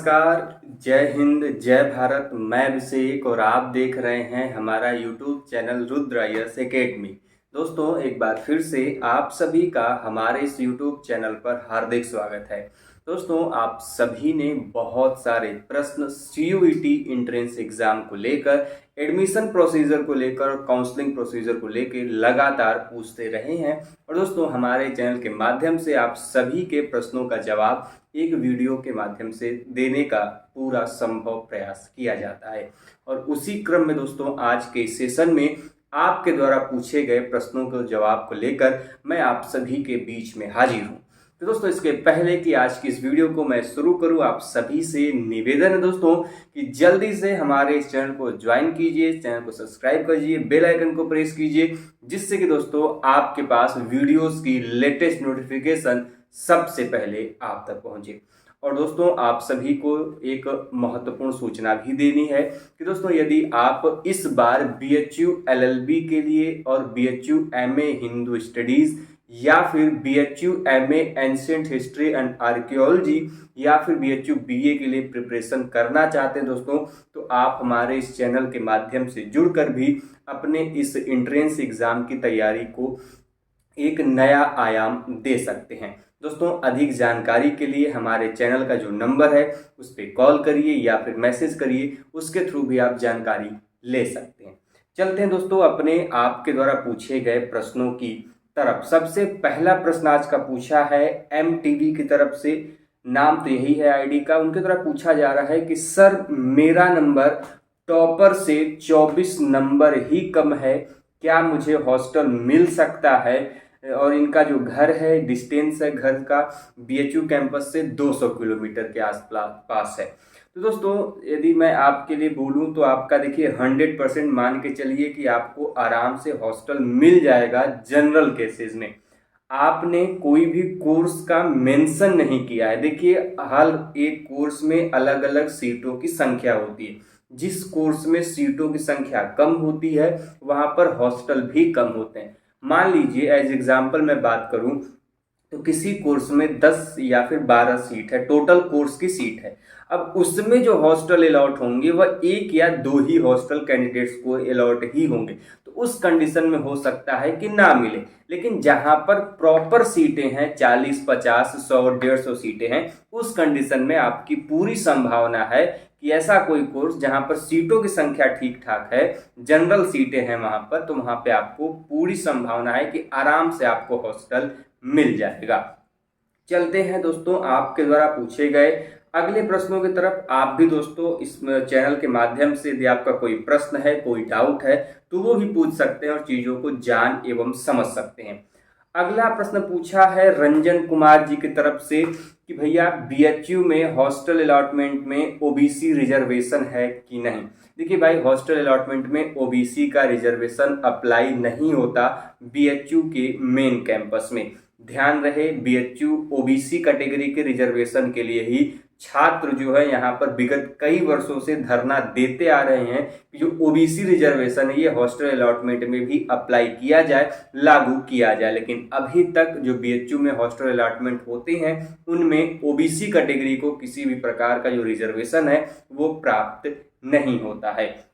नमस्कार, जय हिंद, जय भारत। मैं अभिषेक और आप देख रहे हैं हमारा YouTube channel Rudra IAS academy. दोस्तों, एक बार फिर से आप सभी का हमारे इस यूट्यूब चैनल पर हार्दिक स्वागत है। दोस्तों, आप सभी ने बहुत सारे प्रश्न सीयूईटी एंट्रेंस एग्जाम को लेकर, एडमिशन प्रोसीजर को लेकर और काउंसलिंग प्रोसीजर को लेकर लगातार पूछते रहे हैं। और दोस्तों, हमारे चैनल के माध्यम से आप सभी के प्रश्नों का जवाब एक वीडियो के माध्यम से देने का पूरा संभव प्रयास किया जाता है। और उसी क्रम में दोस्तों, आज के सेशन में आपके द्वारा पूछे गए प्रश्नों के जवाब को लेकर मैं आप सभी के बीच में हाजिर हूं। तो दोस्तों, इसके पहले कि आज की इस वीडियो को मैं शुरू करूं, आप सभी से निवेदन है दोस्तों कि जल्दी से हमारे इस चैनल को ज्वाइन कीजिए, चैनल को सब्सक्राइब कीजिए, बेल आइकन को प्रेस कीजिए, जिससे कि दोस्तों आपके पास वीडियोस की लेटेस्ट नोटिफिकेशन सबसे पहले आप तक पहुंचे। और दोस्तों, आप सभी को एक महत्वपूर्ण सूचना भी देनी है कि दोस्तों, यदि आप इस बार बीएचयू एलएलबी के लिए और बीएचयू एमए हिंदू स्टडीज या फिर BHU MA ancient history and archaeology या फिर बीएचयू बीए के लिए प्रिपरेशन करना चाहते हैं दोस्तों, तो आप हमारे इस चैनल के माध्यम से जुड़कर भी अपने इस एंट्रेंस एग्जाम की तैयारी को एक नया आयाम दे सकते हैं। दोस्तों, अधिक जानकारी के लिए हमारे चैनल का जो नंबर है उस पर कॉल करिए या फिर मैसेज करिए, उसके थ्रू भी आप जानकारी ले सकते हैं। चलते हैं दोस्तों अपने आपके द्वारा पूछे गए प्रश्नों की तरफ। सबसे पहला प्रश्न आज का पूछा है एमटीवी की तरफ से, नाम तो यही है आईडी का। उनके द्वारा पूछा जा रहा है कि सर, मेरा नंबर टॉपर से 24 नंबर ही कम है, क्या मुझे हॉस्टल मिल सकता है? और इनका जो घर है, डिस्टेंस है घर का बीएचयू कैंपस से 200 किलोमीटर के आसपास है। तो दोस्तों, यदि मैं आपके लिए बोलूं तो आपका देखिए 100% मान के चलिए कि आपको आराम से हॉस्टल मिल जाएगा। जनरल केसेस में आपने कोई भी कोर्स का मेंशन नहीं किया है। देखिए, हर एक कोर्स में अलग अलग सीटों की संख्या होती है। जिस कोर्स में सीटों की संख्या कम होती है वहां पर हॉस्टल भी कम होते हैं। मान लीजिए एज एग्जाम्पल मैं बात करूं तो किसी कोर्स में 10 या फिर 12 सीट है, टोटल कोर्स की सीट है। अब उसमें जो हॉस्टल अलॉट होंगे वह 1 या 2 ही हॉस्टल कैंडिडेट्स को अलॉट ही होंगे। तो उस कंडीशन में हो सकता है कि ना मिले। लेकिन जहां पर प्रॉपर सीटें हैं, 40, 50, 100, 150 सीटें हैं, उस कंडीशन में आपकी पूरी संभावना है कि ऐसा कोई कोर्स जहां पर सीटों की संख्या ठीक ठाक है, जनरल सीटें हैं वहां पर, तो वहां पे आपको पूरी संभावना है कि आराम से आपको हॉस्टल मिल जाएगा। चलते हैं दोस्तों आपके द्वारा पूछे गए अगले प्रश्नों की तरफ। आप भी दोस्तों इस चैनल के माध्यम से यदि आपका कोई प्रश्न है, कोई डाउट है, तो वो भी पूछ सकते हैं और चीजों को जान एवं समझ सकते हैं। अगला प्रश्न पूछा है रंजन कुमार जी की तरफ से कि भैया, बीएचयू में हॉस्टल अलॉटमेंट में ओबीसी रिजर्वेशन है कि नहीं? देखिए भाई, हॉस्टल अलॉटमेंट में ओबीसी का रिजर्वेशन अप्लाई नहीं होता बीएचयू के मेन कैंपस में। ध्यान रहे, बीएचयू ओबीसी कैटेगरी के रिजर्वेशन के लिए ही छात्र जो है यहाँ पर विगत कई वर्षों से धरना देते आ रहे हैं कि जो ओबीसी रिजर्वेशन है ये हॉस्टल अलॉटमेंट में भी अप्लाई किया जाए, लागू किया जाए। लेकिन अभी तक जो बीएचयू में हॉस्टल अलॉटमेंट होते हैं उनमें ओबीसी कैटेगरी को किसी भी प्रकार का जो रिजर्वेशन है वो प्राप्त नहीं होता है।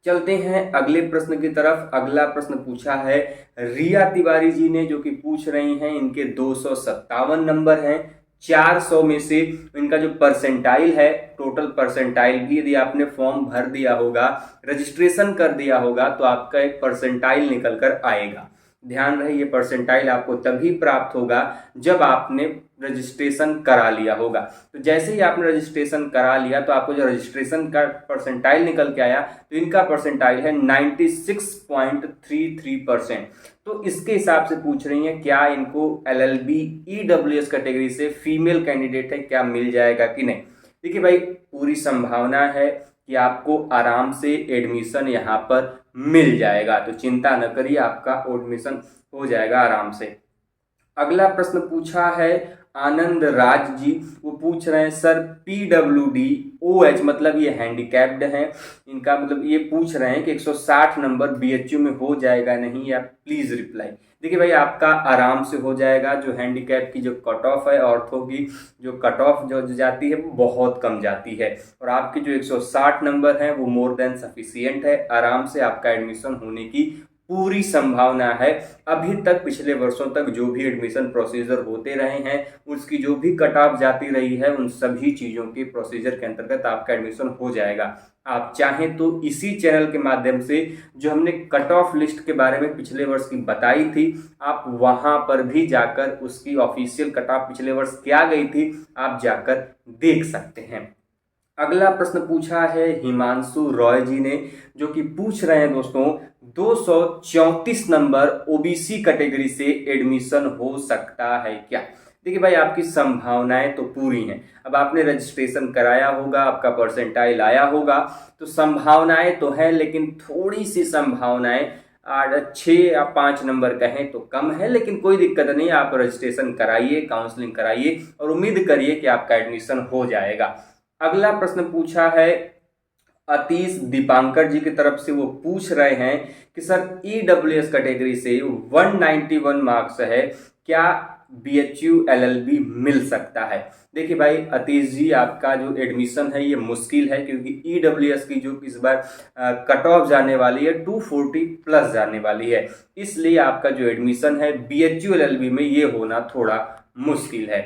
चलते हैं अगले प्रश्न की तरफ। अगला प्रश्न पूछा है रिया तिवारी जी ने, जो कि पूछ रही हैं। इनके 257 नंबर हैं। 400 में से इनका जो परसेंटाइल है, टोटल परसेंटाइल भी यदि आपने फॉर्म भर दिया होगा, रजिस्ट्रेशन कर दिया होगा, तो आपका एक परसेंटाइल निकल कर आएगा। ध्यान रहे, ये परसेंटाइल आपको तभी प्राप्त होगा जब आपने रजिस्ट्रेशन करा लिया होगा। तो जैसे ही आपने रजिस्ट्रेशन करा लिया तो आपको जो रजिस्ट्रेशन का परसेंटाइल निकल के आया, तो इनका परसेंटाइल है 96.33%। तो इसके हिसाब से पूछ रही हैं क्या इनको एलएलबी ईडब्ल्यूएस कैटेगरी से फीमेल कैंडिडेट है, क्या मिल जाएगा कि नहीं? देखिए भाई, पूरी संभावना है कि आपको आराम से एडमिशन यहाँ पर मिल जाएगा, तो चिंता न करिए, आपका एडमिशन हो जाएगा आराम से। अगला प्रश्न पूछा है आनंद राज जी, वो पूछ रहे हैं सर PWD-OH मतलब ये हैंडीकैप्ड हैं, इनका मतलब ये पूछ रहे हैं कि 160 नंबर BHU में हो जाएगा नहीं, या प्लीज़ रिप्लाई। देखिए भाई, आपका आराम से हो जाएगा। जो हैंडीकैप की जो कट ऑफ है, ऑर्थो की जो कट ऑफ जो जाती है वो बहुत कम जाती है, और आपके जो 160 नंबर हैं वो मोर देन सफिशियंट है। आराम से आपका एडमिशन होने की पूरी संभावना है। अभी तक पिछले वर्षों तक जो भी एडमिशन प्रोसीजर होते रहे हैं, उसकी जो भी कट ऑफ जाती रही है, उन सभी चीज़ों के प्रोसीजर के अंतर्गत आपका एडमिशन हो जाएगा। आप चाहें तो इसी चैनल के माध्यम से जो हमने कट ऑफ लिस्ट के बारे में पिछले वर्ष की बताई थी, आप वहां पर भी जाकर उसकी ऑफिशियल कट ऑफ पिछले वर्ष क्या गई थी, आप जाकर देख सकते हैं। अगला प्रश्न पूछा है हिमांशु रॉय जी ने, जो कि पूछ रहे हैं दोस्तों 234 नंबर ओबीसी कैटेगरी से एडमिशन हो सकता है क्या। देखिए भाई, आपकी संभावनाएं तो पूरी हैं। अब आपने रजिस्ट्रेशन कराया होगा, आपका परसेंटाइल आया होगा, तो संभावनाएं तो है, लेकिन थोड़ी सी संभावनाएं 6 या 5 नंबर कहें तो कम है, लेकिन कोई दिक्कत नहीं। आप रजिस्ट्रेशन कराइए, काउंसलिंग कराइए और उम्मीद करिए कि आपका एडमिशन हो जाएगा। अगला प्रश्न पूछा है अतीश दीपांकर जी की तरफ से, वो पूछ रहे हैं कि सर EWS कैटेगरी से 191 मार्क्स है, क्या BHU LLB मिल सकता है। देखिए भाई अतीश जी, आपका जो एडमिशन है ये मुश्किल है, क्योंकि EWS की जो इस बार कट ऑफ जाने वाली है 240 प्लस जाने वाली है, इसलिए आपका जो एडमिशन है BHU LLB में ये होना थोड़ा मुश्किल है।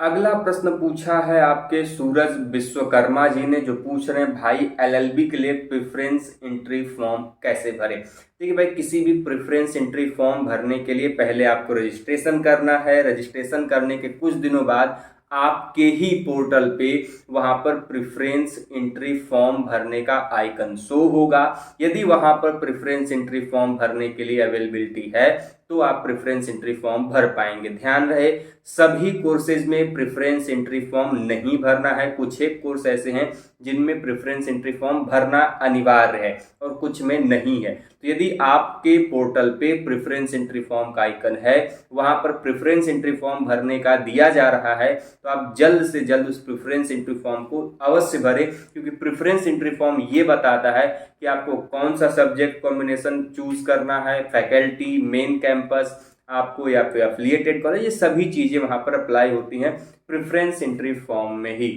अगला प्रश्न पूछा है आपके सूरज विश्वकर्मा जी ने, जो पूछ रहे हैं भाई LLB के लिए प्रेफरेंस एंट्री फॉर्म कैसे भरें। देखिए भाई, किसी भी प्रेफरेंस एंट्री फॉर्म भरने के लिए पहले आपको रजिस्ट्रेशन करना है। रजिस्ट्रेशन करने के कुछ दिनों बाद आपके ही पोर्टल पे वहां पर प्रेफरेंस एंट्री फॉर्म भरने का आइकन शो होगा। यदि वहां पर प्रेफरेंस एंट्री फॉर्म भरने के लिए अवेलेबिलिटी है तो आप प्रेफरेंस एंट्री फॉर्म भर पाएंगे। ध्यान रहे, सभी कोर्सेज में प्रेफरेंस एंट्री फॉर्म नहीं भरना है। कुछ एक कोर्स ऐसे हैं जिनमें प्रेफरेंस एंट्री फॉर्म भरना अनिवार्य है और कुछ में नहीं है। तो यदि आपके पोर्टल पे प्रेफरेंस एंट्री फॉर्म का आइकन है, वहां पर प्रेफरेंस एंट्री फॉर्म भरने का दिया जा रहा है, तो आप जल्द से जल्द उस प्रेफरेंस एंट्री फॉर्म को अवश्य भरें, क्योंकि प्रेफरेंस एंट्री फॉर्म ये बताता है कि आपको कौन सा सब्जेक्ट कॉम्बिनेशन चूज करना है, फैकल्टी, मेन कैंपस आपको या फिर एफिलिएटेड कॉलेज, ये सभी चीजें वहां पर अप्लाई होती हैं प्रेफरेंस एंट्री फॉर्म में ही।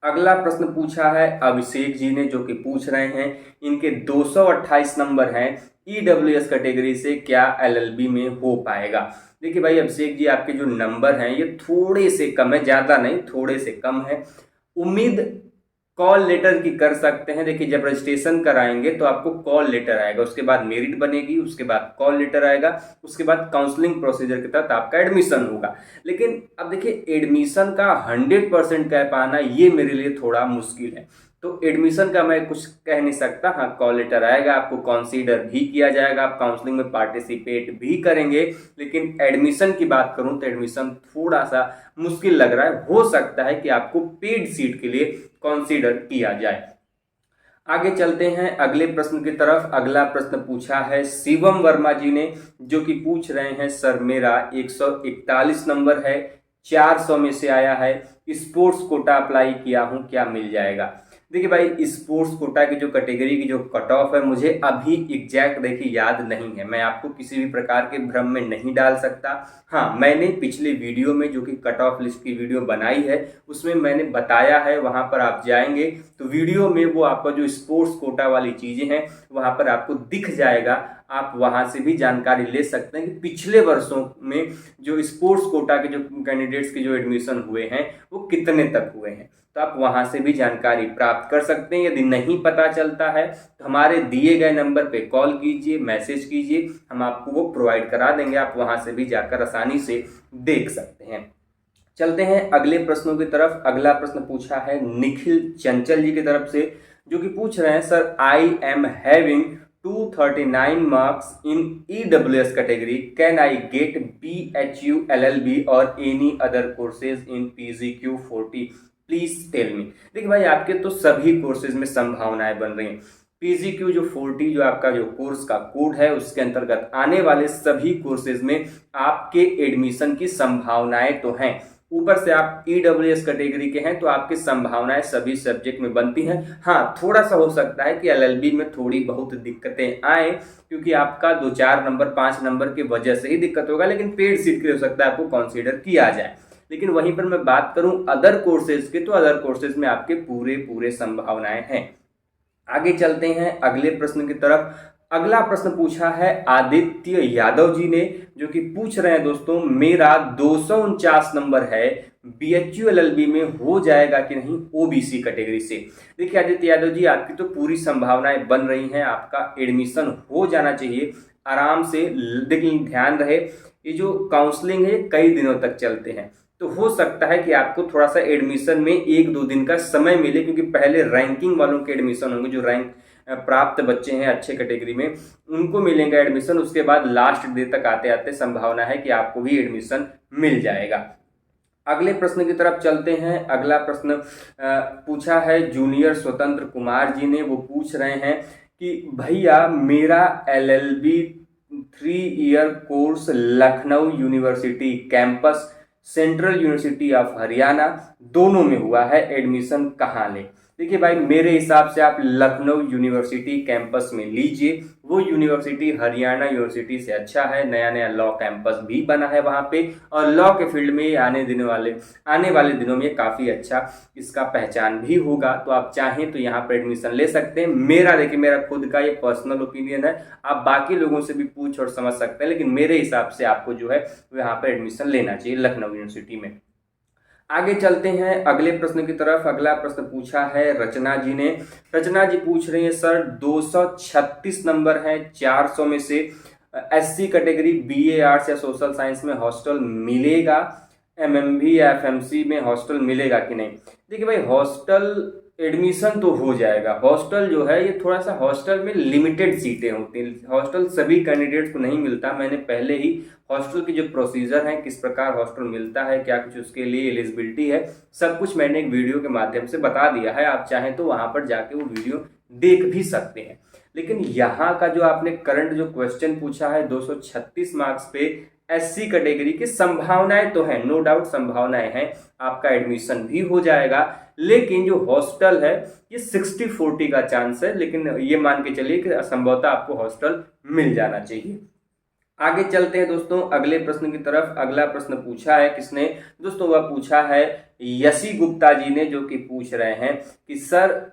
अगला प्रश्न पूछा है अभिषेक जी ने, जो कि पूछ रहे हैं इनके 228 नंबर हैं, EWS कैटेगरी से क्या LLB में हो पाएगा। देखिए भाई अभिषेक जी, आपके जो नंबर हैं ये थोड़े से कम है, ज्यादा नहीं, थोड़े से कम है। उम्मीद कॉल लेटर की कर सकते हैं। देखिए, जब रजिस्ट्रेशन कराएंगे तो आपको कॉल लेटर आएगा, उसके बाद मेरिट बनेगी, उसके बाद कॉल लेटर आएगा, उसके बाद काउंसलिंग प्रोसीजर के तहत आपका एडमिशन होगा। लेकिन अब देखिए, एडमिशन का 100% कह पाना ये मेरे लिए थोड़ा मुश्किल है। तो एडमिशन का मैं कुछ कह नहीं सकता। हाँ, कॉल लेटर आएगा, आपको कंसीडर भी किया जाएगा, आप काउंसलिंग में पार्टिसिपेट भी करेंगे, लेकिन एडमिशन की बात करूं तो एडमिशन थोड़ा सा मुश्किल लग रहा है। हो सकता है कि आपको पेड सीट के लिए कंसीडर किया जाए। आगे चलते हैं अगले प्रश्न की तरफ। अगला प्रश्न पूछा है शिवम वर्मा जी ने, जो कि पूछ रहे हैं सर मेरा 141 नंबर है, 400 में से आया है, स्पोर्ट्स कोटा अप्लाई किया हूं, क्या मिल जाएगा। देखिए भाई, स्पोर्ट्स कोटा की जो कैटेगरी की जो कट ऑफ है मुझे अभी एग्जैक्ट देखिए याद नहीं है, मैं आपको किसी भी प्रकार के भ्रम में नहीं डाल सकता। हाँ, मैंने पिछले वीडियो में जो कि कट ऑफ लिस्ट की वीडियो बनाई है उसमें मैंने बताया है, वहां पर आप जाएंगे तो वीडियो में वो आपका जो स्पोर्ट्स कोटा वाली चीजें हैं वहां पर आपको दिख जाएगा। आप वहां से भी जानकारी ले सकते हैं कि पिछले वर्षों में जो स्पोर्ट्स कोटा के जो कैंडिडेट्स के जो एडमिशन हुए हैं वो कितने तक हुए हैं, तो आप वहां से भी जानकारी प्राप्त कर सकते हैं। यदि नहीं पता चलता है तो हमारे दिए गए नंबर पे कॉल कीजिए, मैसेज कीजिए, हम आपको वो प्रोवाइड करा देंगे, आप वहां से भी जाकर आसानी से देख सकते हैं। चलते हैं अगले प्रश्नों की तरफ। अगला प्रश्न पूछा है निखिल चंचल जी की तरफ से, जो कि पूछ रहे हैं sir I am having 239 marks in EWS category. Can I get BHU LLB or any other courses in PGQ40? Please tell me. देखिए भाई, आपके तो सभी कोर्सेज में संभावनाएं बन रही हैं। PGQ जो 40 जो आपका जो कोर्स का कोड है उसके अंतर्गत आने वाले सभी कोर्सेज में आपके एडमिशन की संभावनाएं तो हैं। ऊपर से आप EWS कैटेगरी के हैं तो आपकी संभावनाएं सभी सब्जेक्ट में बनती हैं। हाँ, थोड़ा सा हो सकता है कि LLB में थोड़ी बहुत दिक्कतें आए, क्योंकि आपका 2-4 नंबर 5 नंबर की वजह से ही दिक्कत होगा, लेकिन पेड सीट के लिए हो सकता है आपको कंसीडर किया जाए। लेकिन वहीं पर मैं बात करूं अदर कोर्सेज की, तो अदर कोर्सेज में आपके पूरे संभावनाएं हैं। आगे चलते हैं अगले प्रश्न की तरफ। अगला प्रश्न पूछा है आदित्य यादव जी ने, जो कि पूछ रहे हैं दोस्तों, मेरा 249 नंबर है, BHU LLB में हो जाएगा कि नहीं OBC कैटेगरी से। देखिए आदित्य यादव जी, आपकी तो पूरी संभावनाएं बन रही हैं, आपका एडमिशन हो जाना चाहिए आराम से। लेकिन ध्यान रहे, ये जो काउंसलिंग है कई दिनों तक चलते हैं, तो हो सकता है कि आपको थोड़ा सा एडमिशन में 1-2 दिन का समय मिले, क्योंकि पहले रैंकिंग वालों के एडमिशन होंगे, जो रैंक प्राप्त बच्चे हैं अच्छे कैटेगरी में उनको मिलेगा एडमिशन। उसके बाद लास्ट डे तक आते आते संभावना है कि आपको भी एडमिशन मिल जाएगा। अगले प्रश्न की तरफ चलते हैं। अगला प्रश्न पूछा है जूनियर स्वतंत्र कुमार जी ने। वो पूछ रहे हैं कि भैया मेरा LLB 3 year course Lucknow university campus, central university of Haryana दोनों में हुआ है, एडमिशन कहाँ लें। देखिए भाई, मेरे हिसाब से आप लखनऊ यूनिवर्सिटी कैंपस में लीजिए। वो यूनिवर्सिटी हरियाणा यूनिवर्सिटी से अच्छा है, नया नया लॉ कैंपस भी बना है वहाँ पे, और लॉ के फील्ड में आने वाले दिनों में काफ़ी अच्छा इसका पहचान भी होगा। तो आप चाहें तो यहाँ पर एडमिशन ले सकते हैं। मेरा खुद का ये पर्सनल ओपिनियन है, आप बाकी लोगों से भी पूछ और समझ सकते हैं, लेकिन मेरे हिसाब से आपको जो है यहाँ पर एडमिशन लेना चाहिए लखनऊ यूनिवर्सिटी में। आगे चलते हैं अगले प्रश्न की तरफ। अगला प्रश्न पूछा है रचना जी ने। रचना जी पूछ रही है, सर 236 नंबर है 400 में से, SC कैटेगरी BA आर्ट्स या सोशल साइंस में हॉस्टल मिलेगा, MMB या FMC में हॉस्टल मिलेगा कि नहीं। देखिए भाई, हॉस्टल एडमिशन तो हो जाएगा। हॉस्टल जो है ये थोड़ा सा, हॉस्टल में लिमिटेड सीटें होती हैं, हॉस्टल सभी कैंडिडेट्स को नहीं मिलता। मैंने पहले ही हॉस्टल की जो प्रोसीजर है, किस प्रकार हॉस्टल मिलता है, क्या कुछ उसके लिए एलिजिबिलिटी है, सब कुछ मैंने एक वीडियो के माध्यम से बता दिया है। आप चाहें तो वहां पर जाके वो वीडियो देख भी सकते हैं। लेकिन यहाँ का जो आपने करंट जो क्वेश्चन पूछा है 236 मार्क्स पे, SC कैटेगरी की संभावनाएं तो हैं, नो डाउट संभावनाएं हैं, आपका एडमिशन भी हो जाएगा। लेकिन जो हॉस्टल है ये 60-40 का चांस है, लेकिन ये मान के चलिए कि संभवतः आपको हॉस्टल मिल जाना चाहिए। आगे चलते हैं दोस्तों अगले प्रश्न की तरफ। अगला प्रश्न पूछा है किसने दोस्तों, वह पूछा है यशी गुप्ता जी ने, जो कि पूछ रहे हैं कि sir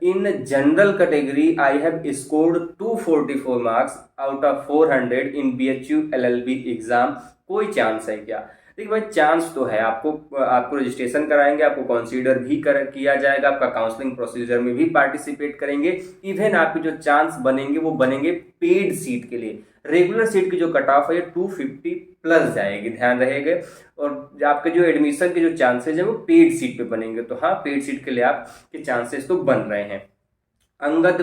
in general category I have scored 244 marks out of 400 in BHU LLB exam, कोई चांस है क्या। देखिए भाई, चांस तो है, आपको रजिस्ट्रेशन कराएंगे, आपको कंसीडर भी किया जाएगा, आपका काउंसलिंग प्रोसीजर में भी पार्टिसिपेट करेंगे। इवन आपके जो चांस बनेंगे वो बनेंगे पेड सीट के लिए। रेगुलर सीट की जो कट ऑफ है 250 प्लस जाएगी, ध्यान रहेगा। और आपके जो एडमिशन के जो चांसेस है वो पेड सीट पे बनेंगे। तो हाँ, पेड सीट के लिए आपके चांसेस तो बन रहे हैं। अंगद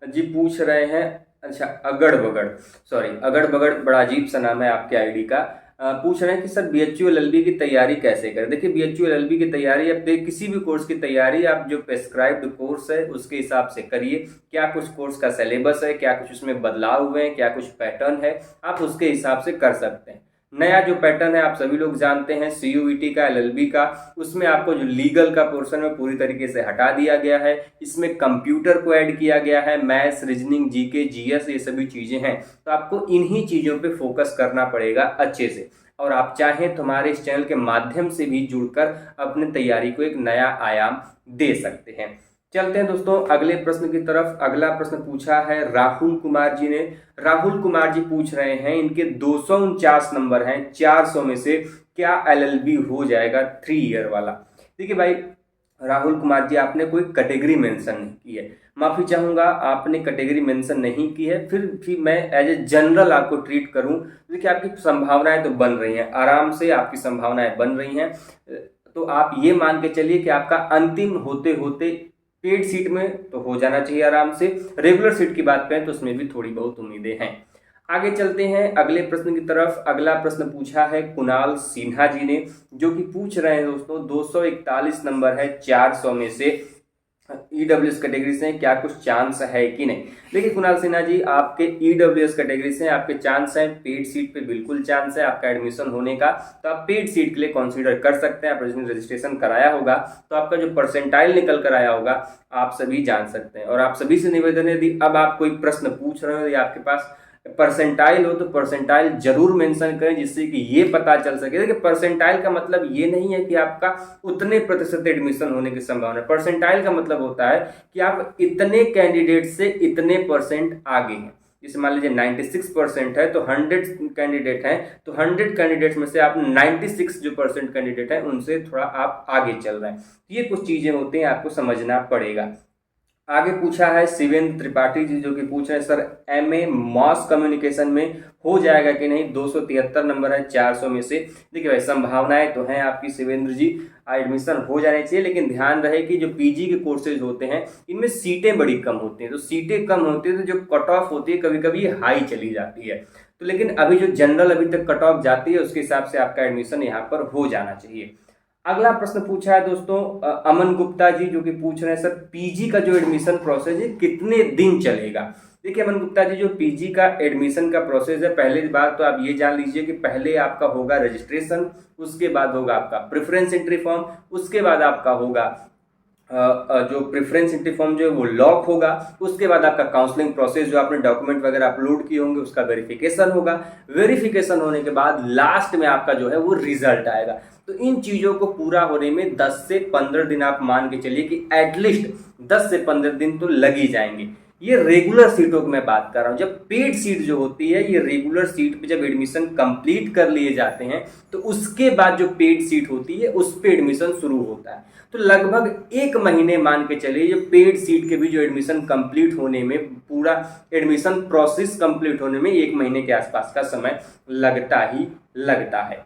जी पूछ रहे हैं, अच्छा अगड़ बगड़, बड़ा अजीब सा नाम है आपके आईडी का। पूछ रहे हैं कि सर BHU LLB की तैयारी कैसे करें। देखिए BHU LLB की तैयारी, आप किसी भी कोर्स की तैयारी आप जो प्रेस्क्राइब्ड कोर्स है उसके हिसाब से करिए। क्या कुछ कोर्स का सिलेबस है, क्या कुछ उसमें बदलाव हुए हैं, क्या कुछ पैटर्न है, आप उसके हिसाब से कर सकते हैं। नया जो पैटर्न है आप सभी लोग जानते हैं, CUET का, LLB का, उसमें आपको जो लीगल का पोर्शन है पूरी तरीके से हटा दिया गया है। इसमें कंप्यूटर को ऐड किया गया है, मैथ्स, रीजनिंग, GK, GS ये सभी चीज़ें हैं। तो आपको इन्हीं चीज़ों पे फोकस करना पड़ेगा अच्छे से। और आप चाहें तो हमारे इस चैनल के माध्यम से भी जुड़कर अपनी तैयारी को एक नया आयाम दे सकते हैं। चलते हैं दोस्तों अगले प्रश्न की तरफ। अगला प्रश्न पूछा है राहुल कुमार जी ने। राहुल कुमार जी पूछ रहे हैं, इनके 249 नंबर हैं 400 में से, क्या LLB हो जाएगा 3 ईयर वाला। देखिए भाई राहुल कुमार जी, आपने कोई कैटेगरी मेंशन नहीं की है, माफी चाहूंगा, आपने कैटेगरी मेंशन नहीं की है, फिर भी मैं एज ए जनरल आपको ट्रीट करूं। देखिए आपकी संभावनाएं तो बन रही हैं, आराम से आपकी संभावनाएं बन रही हैं। तो आप ये मान के चलिए कि आपका अंतिम होते होते पेड सीट में तो हो जाना चाहिए आराम से। रेगुलर सीट की बात करें तो उसमें भी थोड़ी बहुत उम्मीदें हैं। आगे चलते हैं अगले प्रश्न की तरफ। अगला प्रश्न पूछा है कुणाल सिन्हा जी ने, जो कि पूछ रहे हैं दोस्तों 241 नंबर है 400 में से, ईडब्ल्यूएस कैटेगरी से हैं, क्या कुछ चांस है कि नहीं। देखिए कुणाल सिन्हा जी, आपके ईडब्ल्यूएस कैटेगरी से आपके चांस हैं, पेड सीट पे बिल्कुल चांस है आपका एडमिशन होने का। तो आप पेड सीट के लिए कंसीडर कर सकते हैं। आप रजिस्ट्रेशन कराया होगा तो आपका जो परसेंटाइल निकल कर आया होगा आप सभी जान सकते हैं। और आप सभी से निवेदन है, यदि अब आप कोई प्रश्न पूछ रहे हो या आपके पास परसेंटाइल हो तो परसेंटाइल जरूर मेंशन करें, जिससे कि ये पता चल सके। देखिए परसेंटाइल का मतलब ये नहीं है कि आपका उतने प्रतिशत एडमिशन होने की संभावना है। परसेंटाइल का मतलब होता है कि आप इतने कैंडिडेट से इतने परसेंट आगे हैं। जैसे मान लीजिए 96% है तो 100 कैंडिडेट हैं, तो 100 कैंडिडेट्स में से आप 96 जो परसेंट कैंडिडेट हैं उनसे थोड़ा आप आगे चल रहे हैं। ये कुछ चीजें होती हैं, आपको समझना पड़ेगा। आगे पूछा है शिवेंद्र त्रिपाठी जी, जो कि पूछ रहे हैं सर एमए मास कम्युनिकेशन में हो जाएगा कि नहीं। 273 नंबर है 400 में से। देखिए भाई संभावनाएं तो हैं आपकी शिवेंद्र जी, एडमिशन हो जाने चाहिए, लेकिन ध्यान रहे कि जो पीजी के कोर्सेज होते हैं इनमें सीटें बड़ी कम होती हैं। तो सीटें कम होती है तो जो कट ऑफ होती है कभी कभी हाई चली जाती है। तो लेकिन अभी जो जनरल अभी तक कट ऑफ जाती है उसके हिसाब से आपका एडमिशन यहाँ पर हो जाना चाहिए। अगला प्रश्न पूछा है दोस्तों अमन गुप्ता जी, जो कि पूछ रहे हैं सर पीजी का जो एडमिशन प्रोसेस है कितने दिन चलेगा। देखिए अमन गुप्ता जी, जो पीजी का एडमिशन का प्रोसेस है, पहले बात तो आप ये जान लीजिए कि पहले आपका होगा रजिस्ट्रेशन, उसके बाद होगा आपका प्रेफरेंस एंट्री फॉर्म, उसके बाद आपका होगा जो प्रेफरेंस एंट्री फॉर्म जो है वो लॉक होगा, उसके बाद आपका काउंसलिंग प्रोसेस जो आपने डॉक्यूमेंट वगैरह अपलोड किए होंगे उसका वेरिफिकेशन होगा। वेरिफिकेशन होने के बाद लास्ट में आपका जो है वो रिजल्ट आएगा। तो इन चीजों को पूरा होने में 10 से 15 दिन आप मान के चलिए कि एटलीस्ट 10 से 15 दिन तो लग ही जाएंगे। ये रेगुलर सीटों की मैं बात कर रहा हूँ। जब पेड सीट जो होती है, ये रेगुलर सीट पे जब एडमिशन कंप्लीट कर लिए जाते हैं तो उसके बाद जो पेड सीट होती है उस पे एडमिशन शुरू होता है। तो लगभग 1 महीने मान के चलिए ये पेड सीट के भी जो एडमिशन कंप्लीट होने में, पूरा एडमिशन प्रोसेस कंप्लीट होने में 1 महीने के आसपास का समय लगता ही लगता है।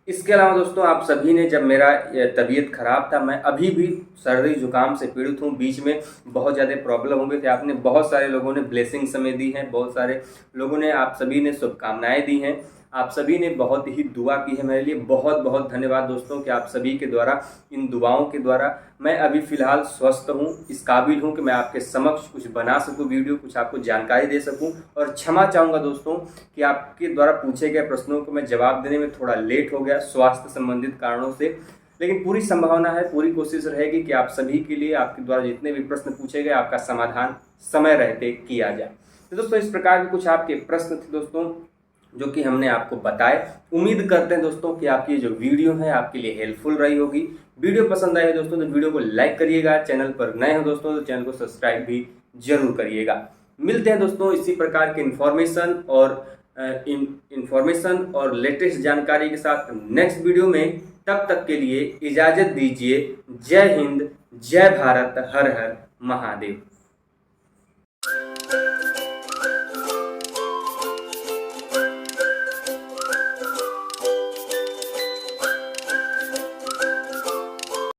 इसके अलावा दोस्तों आप सभी ने, जब मेरा तबीयत खराब था, मैं अभी भी सर्दी जुकाम से पीड़ित हूँ, बीच में बहुत ज़्यादा प्रॉब्लम हो गई थी। आपने बहुत सारे लोगों ने ब्लेसिंग समय दी है, बहुत सारे लोगों ने, आप सभी ने शुभकामनाएं दी हैं, आप सभी ने बहुत ही दुआ की है मेरे लिए। बहुत बहुत धन्यवाद दोस्तों कि आप सभी के द्वारा, इन दुआओं के द्वारा मैं अभी फ़िलहाल स्वस्थ हूँ, इस काबिल हूँ कि मैं आपके समक्ष कुछ बना सकूँ वीडियो, कुछ आपको जानकारी दे सकूँ। और क्षमा चाहूँगा दोस्तों कि आपके द्वारा पूछे गए प्रश्नों को मैं जवाब देने में थोड़ा लेट हो गया स्वास्थ्य संबंधित कारणों से, लेकिन पूरी संभावना है, पूरी कोशिश रहेगी कि आप सभी के लिए, आपके द्वारा जितने भी प्रश्न पूछे गए आपका समाधान समय रहते किया जाए। तो दोस्तों इस प्रकार के कुछ आपके प्रश्न थे दोस्तों जो कि हमने आपको बताए। उम्मीद करते हैं दोस्तों कि आपकी ये जो वीडियो है आपके लिए हेल्पफुल रही होगी। वीडियो पसंद आए दोस्तों तो वीडियो को लाइक करिएगा, चैनल पर नए हो दोस्तों तो चैनल को सब्सक्राइब भी जरूर करिएगा। मिलते हैं दोस्तों इसी प्रकार के इंफॉर्मेशन और लेटेस्ट जानकारी के साथ नेक्स्ट वीडियो में। तब तक के लिए इजाजत दीजिए। जय हिंद, जय भारत, हर हर महादेव।